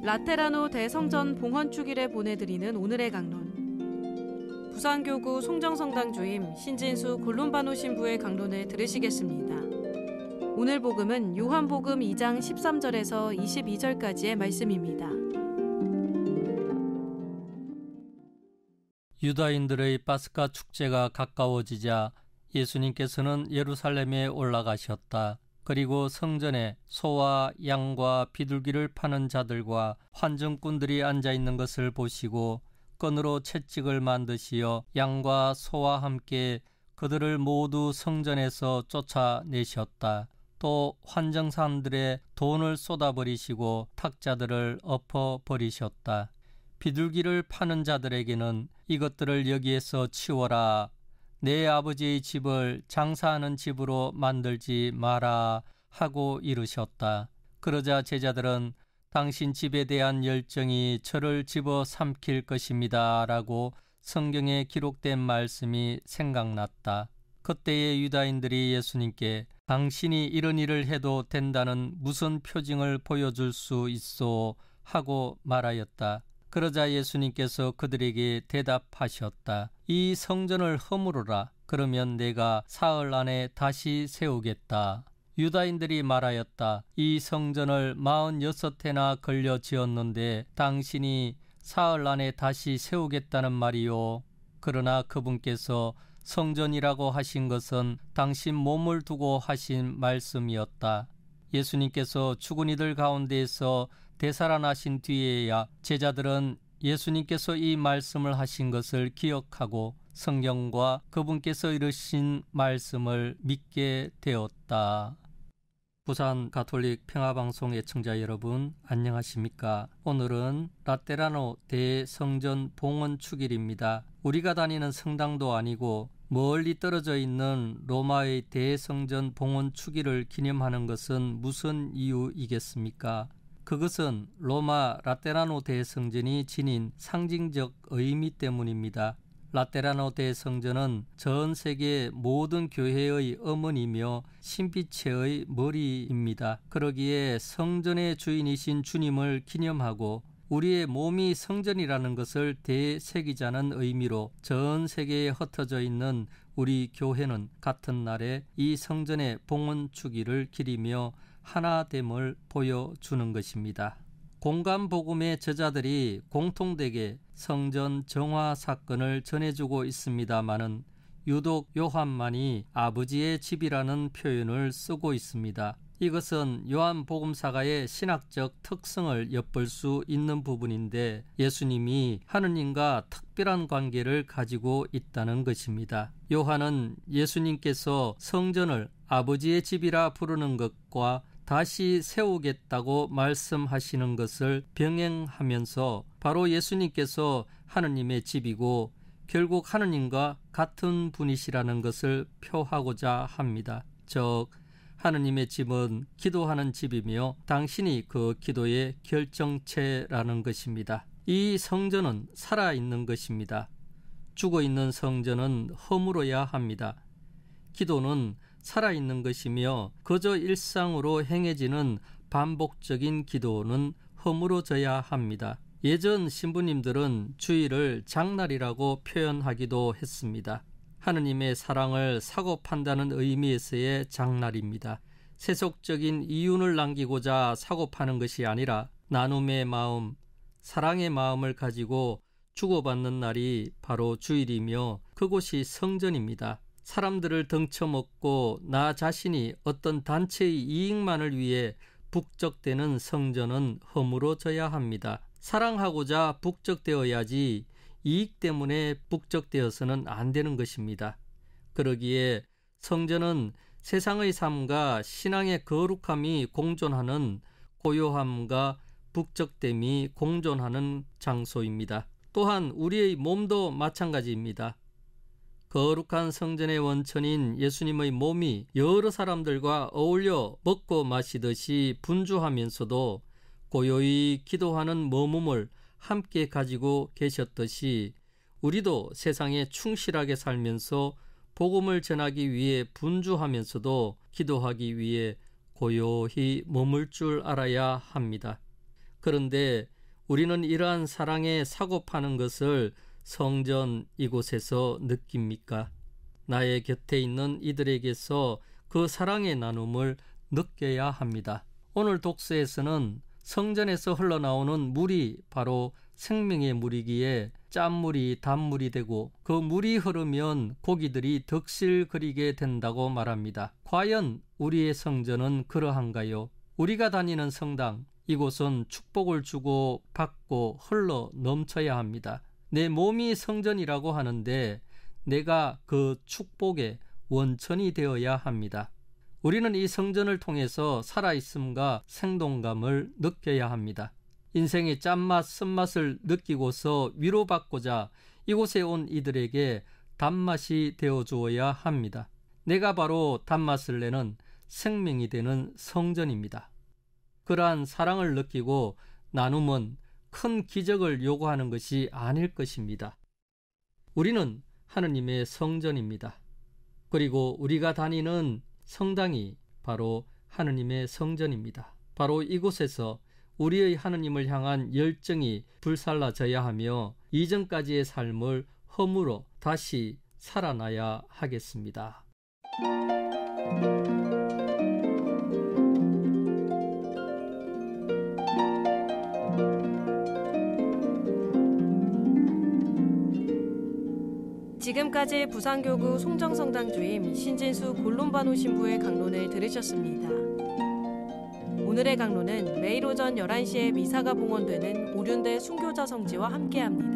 라테라노 대성전 봉헌축일에 보내드리는 오늘의 강론. 부산교구 송정성당 주임 신진수 골룸바노 신부의 강론을 들으시겠습니다. 오늘 복음은 요한복음 2장 13절에서 22절까지의 말씀입니다. 유다인들의 파스카 축제가 가까워지자 예수님께서는 예루살렘에 올라가셨다. 그리고 성전에 소와 양과 비둘기를 파는 자들과 환전꾼들이 앉아있는 것을 보시고 끈으로 채찍을 만드시어 양과 소와 함께 그들을 모두 성전에서 쫓아내셨다. 또 환정사들의 돈을 쏟아버리시고 탁자들을 엎어버리셨다. 비둘기를 파는 자들에게는 이것들을 여기에서 치워라. 내 아버지의 집을 장사하는 집으로 만들지 마라 하고 이르셨다. 그러자 제자들은 당신 집에 대한 열정이 저를 집어삼킬 것입니다 라고 성경에 기록된 말씀이 생각났다. 그때의 유다인들이 예수님께 당신이 이런 일을 해도 된다는 무슨 표징을 보여줄 수 있소 하고 말하였다. 그러자 예수님께서 그들에게 대답하셨다. 이 성전을 허물어라. 그러면 내가 사흘 안에 다시 세우겠다. 유다인들이 말하였다. 이 성전을 46해나 걸려 지었는데 당신이 사흘 안에 다시 세우겠다는 말이요. 그러나 그분께서 성전이라고 하신 것은 당신 몸을 두고 하신 말씀이었다. 예수님께서 죽은 이들 가운데에서 되살아나신 뒤에야 제자들은 예수님께서 이 말씀을 하신 것을 기억하고 성경과 그분께서 이르신 말씀을 믿게 되었다. 부산 가톨릭 평화방송 애청자 여러분 안녕하십니까? 오늘은 라테라노 대성전 봉헌축일입니다. 우리가 다니는 성당도 아니고 멀리 떨어져 있는 로마의 대성전 봉헌축일을 기념하는 것은 무슨 이유이겠습니까? 그것은 로마 라테라노 대성전이 지닌 상징적 의미 때문입니다. 라테라노 대성전은 전 세계 모든 교회의 어머니며 신비체의 머리입니다. 그러기에 성전의 주인이신 주님을 기념하고 우리의 몸이 성전이라는 것을 되새기자는 의미로 전 세계에 흩어져 있는 우리 교회는 같은 날에 이 성전의 봉헌축일을 기리며 하나됨을 보여주는 것입니다. 공간복음의 저자들이 공통되게 성전 정화 사건을 전해주고 있습니다마는 유독 요한만이 아버지의 집이라는 표현을 쓰고 있습니다. 이것은 요한복음사가의 신학적 특성을 엿볼 수 있는 부분인데 예수님이 하느님과 특별한 관계를 가지고 있다는 것입니다. 요한은 예수님께서 성전을 아버지의 집이라 부르는 것과 다시 세우겠다고 말씀하시는 것을 병행하면서 바로 예수님께서 하느님의 집이고 결국 하느님과 같은 분이시라는 것을 표하고자 합니다. 즉 하느님의 집은 기도하는 집이며 당신이 그 기도의 결정체라는 것입니다. 이 성전은 살아있는 것입니다. 죽어있는 성전은 허물어야 합니다. 기도는 살아있는 것이며 그저 일상으로 행해지는 반복적인 기도는 허물어져야 합니다. 예전 신부님들은 주일을 장날이라고 표현하기도 했습니다. 하느님의 사랑을 사고 판다는 의미에서의 장날입니다. 세속적인 이윤을 남기고자 사고 파는 것이 아니라 나눔의 마음, 사랑의 마음을 가지고 주고받는 날이 바로 주일이며 그곳이 성전입니다. 사람들을 등쳐먹고 나 자신이 어떤 단체의 이익만을 위해 북적대는 성전은 허물어져야 합니다. 사랑하고자 북적되어야지 이익 때문에 북적되어서는 안 되는 것입니다. 그러기에 성전은 세상의 삶과 신앙의 거룩함이 공존하는 고요함과 북적됨이 공존하는 장소입니다. 또한 우리의 몸도 마찬가지입니다. 거룩한 성전의 원천인 예수님의 몸이 여러 사람들과 어울려 먹고 마시듯이 분주하면서도 고요히 기도하는 머금을 함께 가지고 계셨듯이 우리도 세상에 충실하게 살면서 복음을 전하기 위해 분주하면서도 기도하기 위해 고요히 머물 줄 알아야 합니다. 그런데 우리는 이러한 사랑의 사고파는 것을 성전 이곳에서 느낍니까? 나의 곁에 있는 이들에게서 그 사랑의 나눔을 느껴야 합니다. 오늘 독서에서는 성전에서 흘러나오는 물이 바로 생명의 물이기에 짠물이 단물이 되고 그 물이 흐르면 고기들이 덕실거리게 된다고 말합니다. 과연 우리의 성전은 그러한가요? 우리가 다니는 성당, 이곳은 축복을 주고 받고 흘러 넘쳐야 합니다. 내 몸이 성전이라고 하는데 내가 그 축복의 원천이 되어야 합니다. 우리는 이 성전을 통해서 살아있음과 생동감을 느껴야 합니다. 인생의 짠맛, 쓴맛을 느끼고서 위로받고자 이곳에 온 이들에게 단맛이 되어주어야 합니다. 내가 바로 단맛을 내는 생명이 되는 성전입니다. 그러한 사랑을 느끼고 나눔은 큰 기적을 요구하는 것이 아닐 것입니다. 우리는 하느님의 성전입니다. 그리고 우리가 다니는 성당이 바로 하느님의 성전입니다. 바로 이곳에서 우리의 하느님을 향한 열정이 불살라져야 하며 이전까지의 삶을 허물어 다시 살아나야 하겠습니다. 지금까지 부산교구 송정성당 주임 신진수 골룸바노 신부의 강론을 들으셨습니다. 오늘의 강론은 매일 오전 11시에 미사가 봉헌되는 오륜대 순교자 성지와 함께합니다.